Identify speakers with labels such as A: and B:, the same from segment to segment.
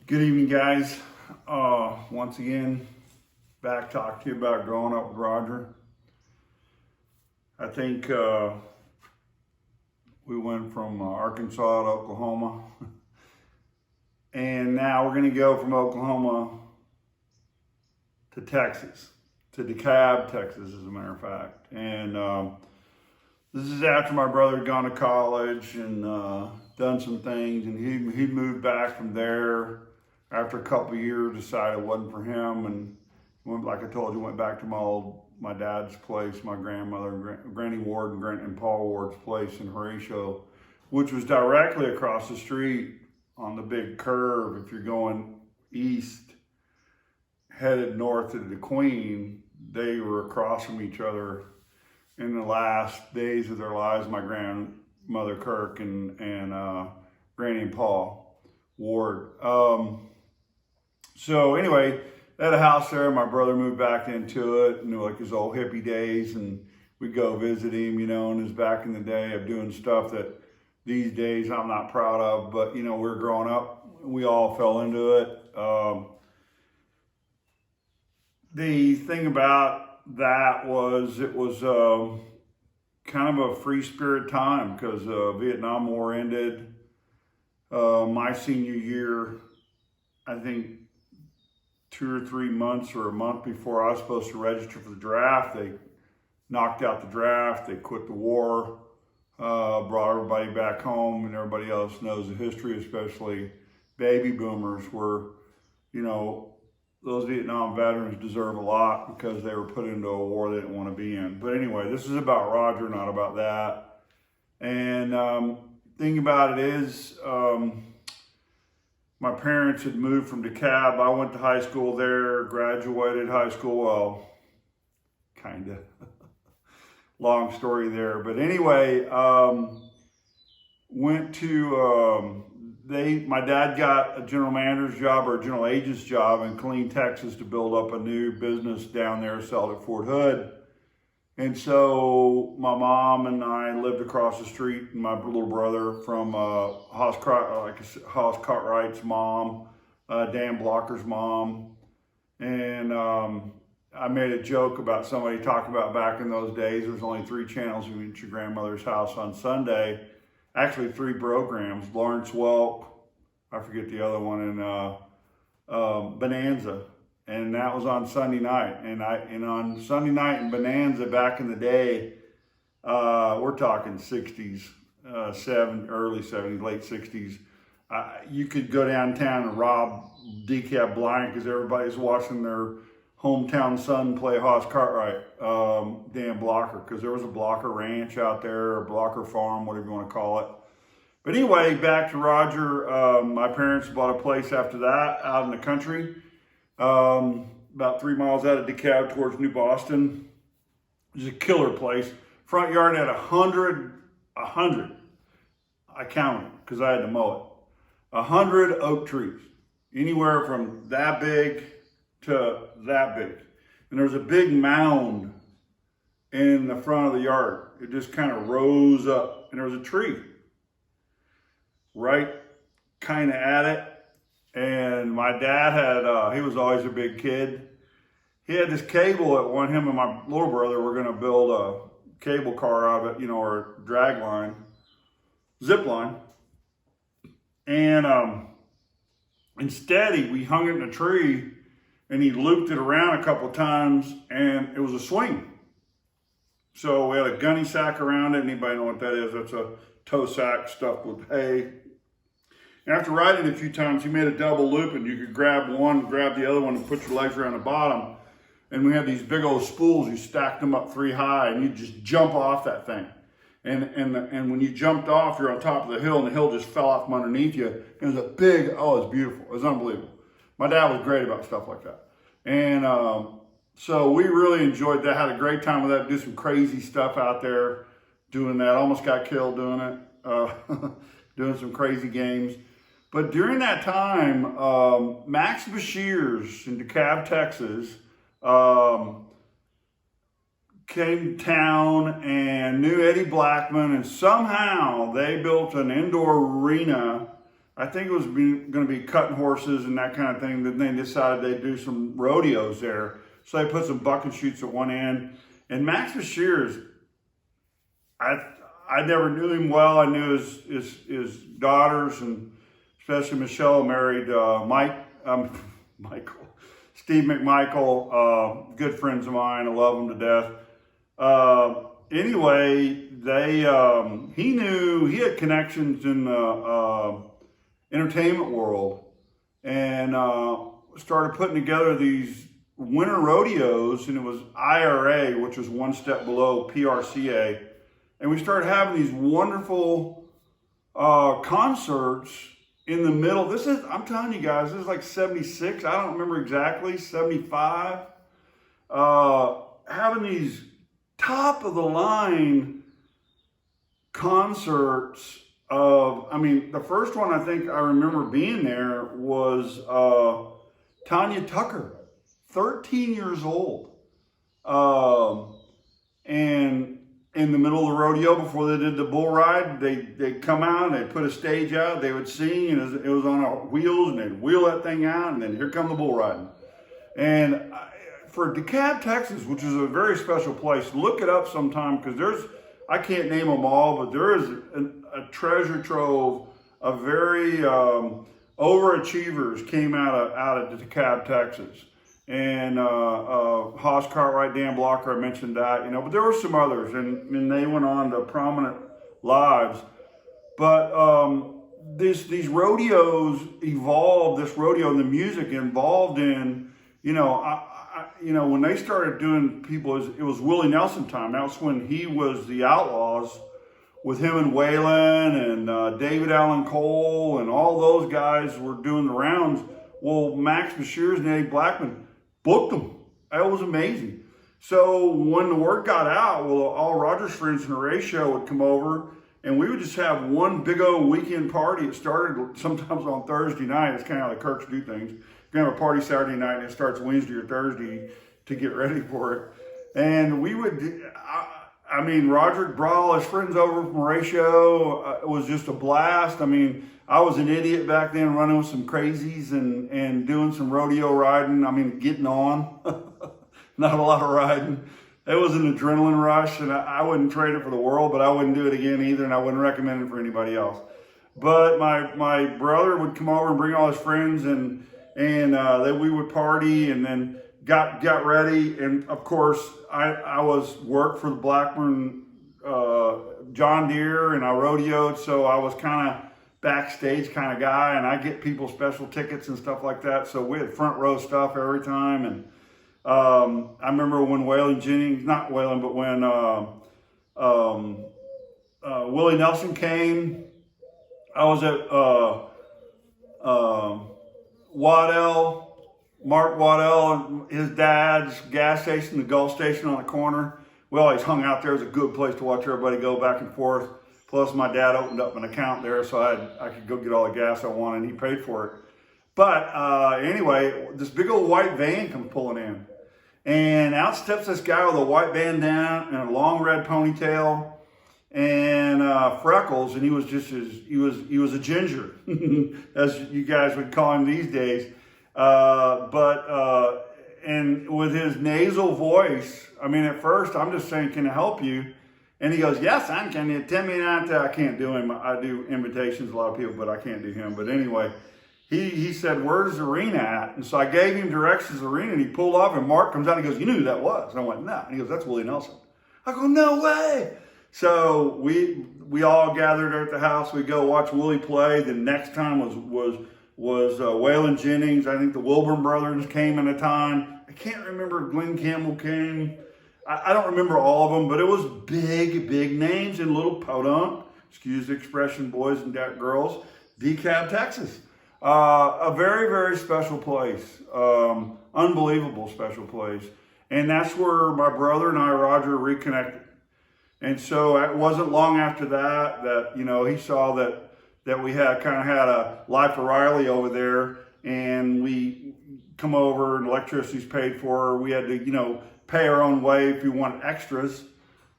A: Good evening, guys. Once again, back talk to you about growing up with Roger. I think we went from Arkansas to Oklahoma, and now we're going to go from Oklahoma to Texas, to DeKalb, Texas, as a matter of fact. And this is after my brother had gone to college and done some things, and he moved back from there. After a couple of years, decided it wasn't for him, and went, like I told you, went back to my dad's place, my grandmother, Granny Ward and Paul Ward's place in Horatio, which was directly across the street on the big curve. If you're going east, headed north to the Queen, they were across from each other in the last days of their lives. My grandmother Kirk and Granny and Paul Ward. So anyway, they had a house there. My brother moved back into it, like his old hippie days, and we'd go visit him, and his back in the day of doing stuff that these days I'm not proud of, but we were growing up, we all fell into it. The thing about that was it was kind of a free spirit time because Vietnam War ended. My senior year, I think 2 or 3 months or a month before I was supposed to register for the draft, they knocked out the draft, they quit the war, brought everybody back home, and everybody else knows the history, especially baby boomers, were, those Vietnam veterans deserve a lot because they were put into a war they didn't want to be in. But anyway, this is about Roger, not about that. And thing about it is, my parents had moved from DeKalb. I went to high school there, graduated high school, well, kind of. Long story there. But anyway, went to, my dad got a general manager's job or a general agent's job in Killeen, Texas to build up a new business down there, sell it at Fort Hood. And so my mom and I lived across the street, and my little brother from Hoss Cartwright's mom, Dan Blocker's mom. And I made a joke about somebody talking about back in those days, there was only 3 channels you went to your grandmother's house on Sunday. Actually 3 programs, Lawrence Welk, I forget the other one, and Bonanza. And that was on Sunday night. And on Sunday night in Bonanza back in the day, we're talking 60s, early 70s, late 60s. You could go downtown and rob DeKalb blind because everybody's watching their hometown son play Hoss Cartwright, Dan Blocker, because there was a Blocker ranch out there, or Blocker farm, whatever you want to call it. But anyway, back to Roger. My parents bought a place after that out in the country. About 3 miles out of DeKalb towards New Boston. It was a killer place. Front yard had 100, I counted because I had to mow it. 100 oak trees, anywhere from that big to that big. And there was a big mound in the front of the yard. It just kind of rose up, and there was a tree right kind of at it. And my dad had, he was always a big kid. He had this cable that him and my little brother were going to build a cable car out of it, or a drag line, zip line. And instead, we hung it in a tree, and he looped it around a couple times, and it was a swing. So we had a gunny sack around it. Anybody know what that is? That's a tow sack stuffed with hay. After riding it a few times, he made a double loop, and you could grab one, grab the other one, and put your legs around the bottom. And we had these big old spools. You stacked them up 3 high, and you just jump off that thing. And when you jumped off, you're on top of the hill, and the hill just fell off from underneath you. It was a big, it was beautiful. It was unbelievable. My dad was great about stuff like that. And so we really enjoyed that, had a great time with that, do some crazy stuff out there doing that. Almost got killed doing it, doing some crazy games. But during that time, Max Bashirs in DeKalb, Texas, came to town and knew Eddie Blackman, and somehow they built an indoor arena I think it was going to be cutting horses and that kind of thing. Then they decided they'd do some rodeos there. So they put some bucking chutes at one end. And Max Beshears, I never knew him well. I knew his daughters, and especially Michelle married Michael, Steve McMichael, good friends of mine. I love them to death. Anyway, he knew he had connections in the entertainment world, and started putting together these winter rodeos, and it was IRA, which was one step below PRCA. And we started having these wonderful concerts in the middle. I'm telling you guys, this is like 76. I don't remember exactly, 75. Having these top of the line concerts the first one I think I remember being there was Tanya Tucker, 13 years old. And in the middle of the rodeo, before they did the bull ride, they'd come out and they'd put a stage out, they would sing, and it was on wheels, and they'd wheel that thing out, and then here come the bull riding. And for DeKalb, Texas, which is a very special place, look it up sometime, because I can't name them all, but there is a treasure trove of very overachievers came out of DeKalb, Texas. And Hoss Cartwright, Dan Blocker, I mentioned that, but there were some others, and they went on to prominent lives. But these rodeos evolved, this rodeo and the music involved in, when they started doing people, it was Willie Nelson time. That's when he was the Outlaws, with him and Waylon and David Allan Cole, and all those guys were doing the rounds. Well, Max Beshears and Eddie Blackman booked them. That was amazing. So when the word got out, all Rogers friends and Horatio would come over, and we would just have one big old weekend party. It started sometimes on Thursday night. It's kind of how the Kirks do things. You're going to have a party Saturday night, and it starts Wednesday or Thursday to get ready for it. And we would, Roderick brought all his friends over from Horatio. It was just a blast. I was an idiot back then, running with some crazies and doing some rodeo riding. Getting on. Not a lot of riding. It was an adrenaline rush, and I wouldn't trade it for the world, but I wouldn't do it again either, and I wouldn't recommend it for anybody else. But my brother would come over and bring all his friends, and then we would party, and then got ready. And of course, I worked for the Blackburn John Deere, and I rodeoed, so I was kind of backstage kind of guy, and I get people special tickets and stuff like that. So we had front row stuff every time. And I remember when Waylon Jennings, not Waylon, but when Willie Nelson came, I was at Mark Waddell and his dad's gas station, the Gulf Station on the corner. We always hung out there. It was a good place to watch everybody go back and forth. Plus, my dad opened up an account there, so I could go get all the gas I wanted, and he paid for it. But anyway, this big old white van comes pulling in, and out steps this guy with a white bandana and a long red ponytail and freckles, and he was a ginger, as you guys would call him these days. And with his nasal voice, at first I'm just saying, "Can I help you?" And he goes, "Yes, I can. You tell me not to." I can't do him. I do invitations, a lot of people, but I can't do him. But anyway, he said, "Where's the arena at?" And so I gave him directions to the arena, and he pulled off, and Mark comes out and he goes, "You knew who that was?" And I went, "No." And he goes, "That's Willie Nelson." I go, "No way." So we all gathered at the house. We go watch Willie play. The next time was Waylon Jennings. I think the Wilburn brothers came at a time. I can't remember if Glenn Campbell came. I don't remember all of them, but it was big names in little podunk, excuse the expression, boys and girls, DeKalb, Texas. A very, very special place. Unbelievable special place. And that's where my brother and I, Roger, reconnected. And so it wasn't long after that he saw that we had a Life of Riley over there, and we come over and electricity's paid for. We had to, pay our own way if you want extras,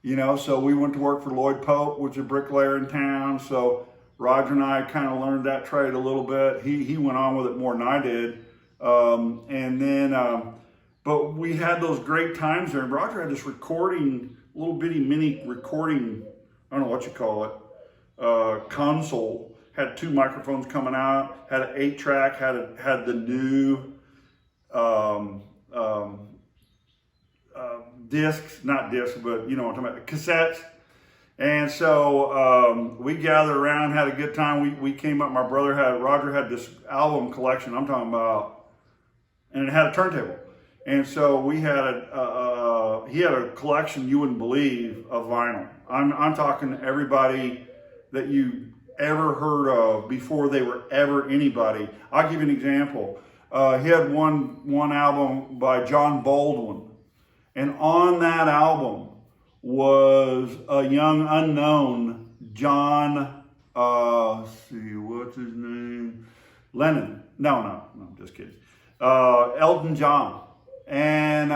A: so we went to work for Lloyd Pope, which is a bricklayer in town. So Roger and I kind of learned that trade a little bit. He went on with it more than I did. But we had those great times there. And Roger had this recording, little bitty mini recording, I don't know what you call it, console. Had 2 microphones coming out, had an 8-track, had the new discs, not discs, but you know what I'm talking about, cassettes. And so we gathered around, had a good time. We came up, Roger had this album collection I'm talking about, and it had a turntable. And so we had he had a collection you wouldn't believe of vinyl. I'm talking everybody that you ever heard of before they were ever anybody. I'll give you an example. He had one album by John Baldwin, and on that album was a young unknown John, let's see, what's his name? Lennon. No, I'm just kidding. Elton John, and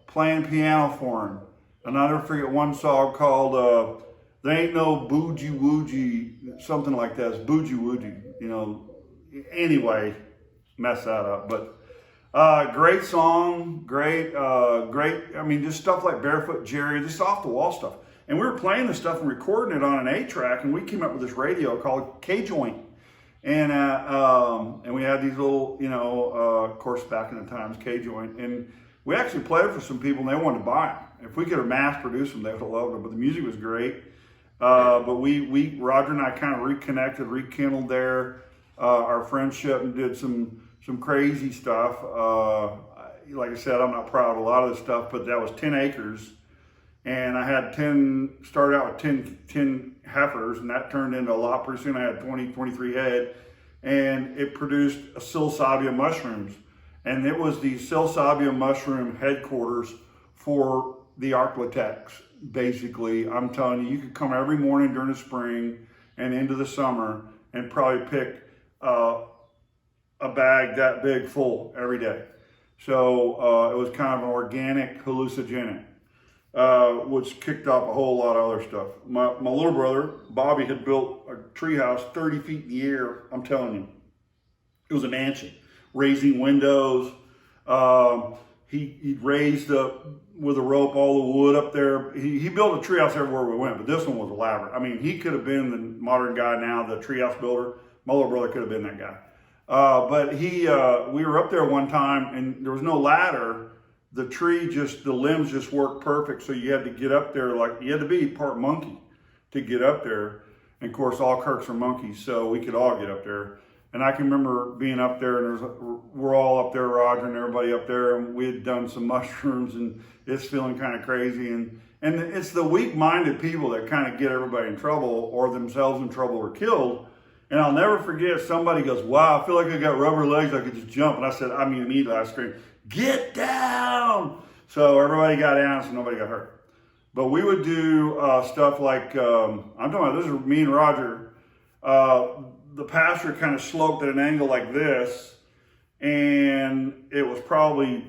A: playing piano for him. And I'll never forget one song called There Ain't No Boogie Woogie, something like that. It's Boogie Woogie, you know. Anyway, mess that up. But great song, great. I mean, just stuff like Barefoot Jerry, just off the wall stuff. And we were playing this stuff and recording it on an 8-track, and we came up with this radio called K-Joint. And we had these little, you know, of course, back in the times, K-Joint. And we actually played it for some people, and they wanted to buy them. If we could have mass produced them, they would have loved them. But the music was great. But Roger and I kind of reconnected, rekindled there our friendship, and did some crazy stuff. Like I said, I'm not proud of a lot of this stuff, but that was 10 acres. And I had started out with 10 heifers, and that turned into a lot. Pretty soon I had 23 head, and it produced psilocybin mushrooms. And it was the psilocybin mushroom headquarters for the Arklatex. Basically, I'm telling you, you could come every morning during the spring and into the summer and probably pick a bag that big full every day. So it was kind of an organic hallucinogenic, which kicked off a whole lot of other stuff. My little brother, Bobby, had built a treehouse 30 feet in the air. I'm telling you, it was a mansion, raising windows. He raised up with a rope all the wood up there. He built a treehouse everywhere we went, but this one was elaborate. I mean, he could have been the modern guy now, the treehouse builder. My little brother could have been that guy. But we were up there one time, and there was no ladder. The limbs just worked perfect. So you had to get up there, like you had to be part monkey to get up there. And of course, all Kirks are monkeys, so we could all get up there. And I can remember being up there, and we're all up there, Roger and everybody up there, and we had done some mushrooms, and it's feeling kind of crazy. And it's the weak-minded people that kind of get everybody in trouble, or themselves in trouble, or killed. And I'll never forget, somebody goes, wow, I feel like I got rubber legs, I could just jump. And I said, immediately I screamed, get down! So everybody got down, so nobody got hurt. But we would do stuff like, I'm talking about, this is me and Roger. The pasture kind of sloped at an angle like this, and it was probably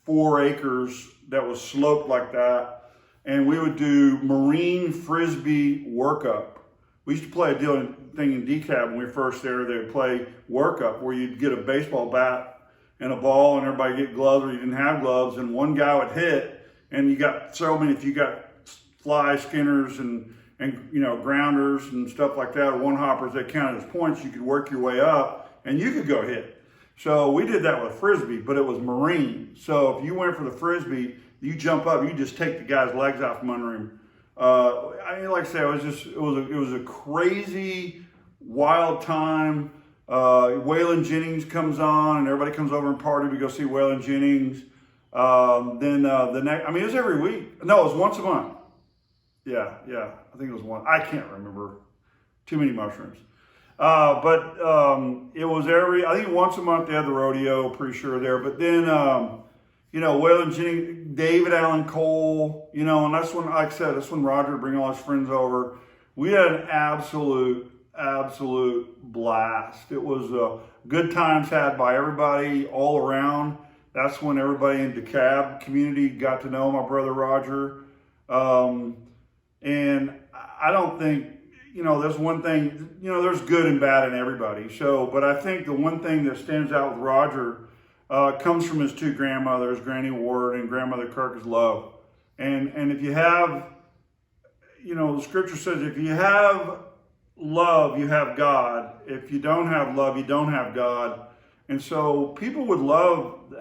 A: 4 acres that was sloped like that. And we would do marine frisbee workup. We used to play a thing in DeKalb when we were first there. They would play workup where you'd get a baseball bat and a ball, and everybody get gloves, or you didn't have gloves, and one guy would hit, and you got so many. If you got fly skinners and you know, grounders and stuff like that, or one hoppers that counted as points, you could work your way up and you could go hit. So we did that with frisbee, but it was marine. So if you went for the frisbee, you jump up, you just take the guy's legs out from under him. Like I said, it was a crazy, wild time. Waylon Jennings comes on, and everybody comes over and party. We go see Waylon Jennings. Then the next, it was every week. No, it was once a month. Yeah, I think it was one. I can't remember. Too many mushrooms. But it was I think once a month they had the rodeo, pretty sure there. But then, Waylon Jennings, David Allen Cole, and that's when, like I said, that's when Roger would bring all his friends over. We had an absolute blast. It was good times had by everybody all around. That's when everybody in DeKalb community got to know my brother Roger. And I don't think, there's one thing, there's good and bad in everybody. So, but I think the one thing that stands out with Roger comes from his two grandmothers, Granny Ward and Grandmother Kirk, is love. And if you have, the scripture says, if you have love, you have God. If you don't have love, you don't have God. And so people would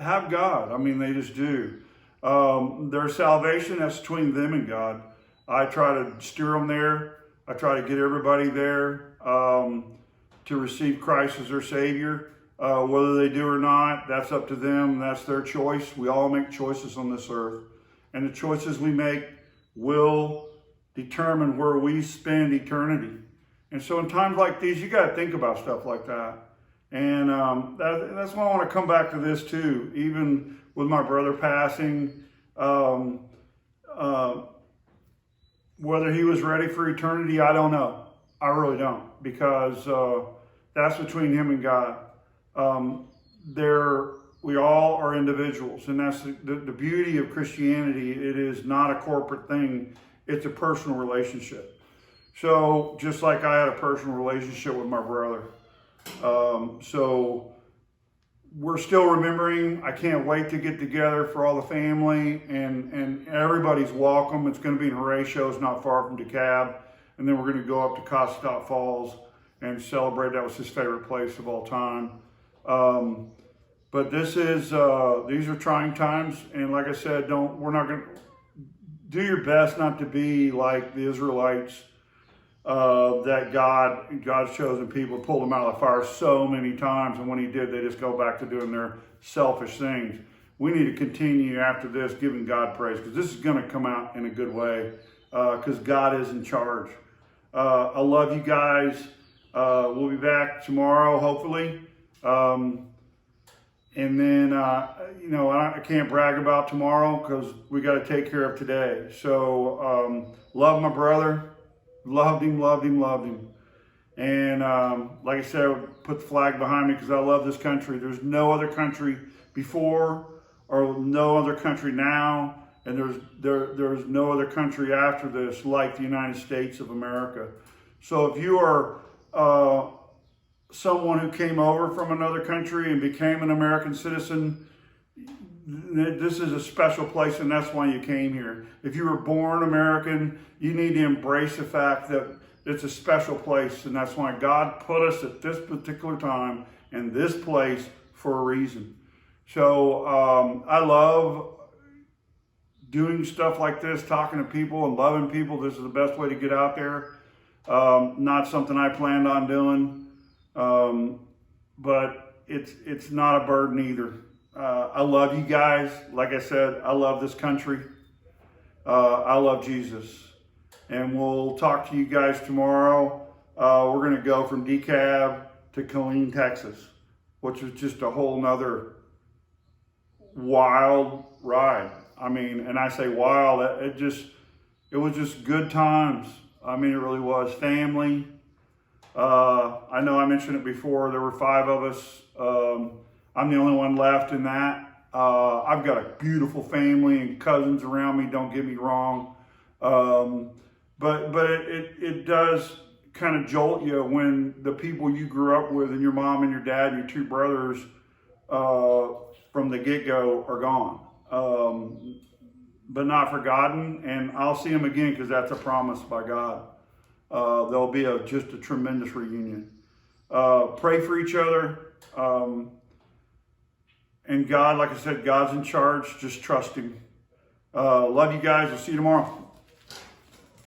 A: have God. I mean, they just do. Their salvation, that's between them and God. I try to steer them there. I try to get everybody there to receive Christ as their Savior. Whether they do or not, that's up to them. That's their choice. We all make choices on this earth. And the choices we make will determine where we spend eternity. And so in times like these, you got to think about stuff like that. And that's why I want to come back to this too. Even with my brother passing, whether he was ready for eternity, I don't know. I really don't, because that's between him and God. We all are individuals, and that's the beauty of Christianity. It is not a corporate thing. It's a personal relationship. So just like I had a personal relationship with my brother. So we're still remembering. I can't wait to get together for all the family, and everybody's welcome. It's going to be in Horatio. It's not far from DeKalb. And then we're going to go up to Costcock Falls and celebrate. That was his favorite place of all time. But these are trying times. And like I said, we're not going to do your best not to be like the Israelites, that God's chosen people, pulled them out of the fire so many times, and when he did, they just go back to doing their selfish things. We need to continue after this giving God praise, because this is going to come out in a good way, because God is in charge. I love you guys. We'll be back tomorrow, hopefully. And then, I can't brag about tomorrow because we got to take care of today. So, love my brother. Loved him. And like I said, I would put the flag behind me because I love this country. There's no other country before or no other country now. And there's no other country after this like the United States of America. So if you are someone who came over from another country and became an American citizen, this is a special place, and that's why you came here. If you were born American, you need to embrace the fact that it's a special place, and that's why God put us at this particular time in this place for a reason. So I love doing stuff like this, talking to people and loving people. This is the best way to get out there. Not something I planned on doing, but it's not a burden either. I love you guys. Like I said, I love this country. I love Jesus. And we'll talk to you guys tomorrow. We're going to go from DeKalb to Killeen, Texas, which is just a whole nother wild ride. I mean, and I say wild, it was just good times. I mean, it really was. Family. I know I mentioned it before. There were 5 of us. I'm the only one left in that. I've got a beautiful family and cousins around me, don't get me wrong. But it does kind of jolt you when the people you grew up with and your mom and your dad and your 2 brothers from the get-go are gone. But not forgotten, and I'll see them again because that's a promise by God. There'll be just a tremendous reunion. Pray for each other. And God, like I said, God's in charge. Just trust him. Love you guys. I'll see you tomorrow.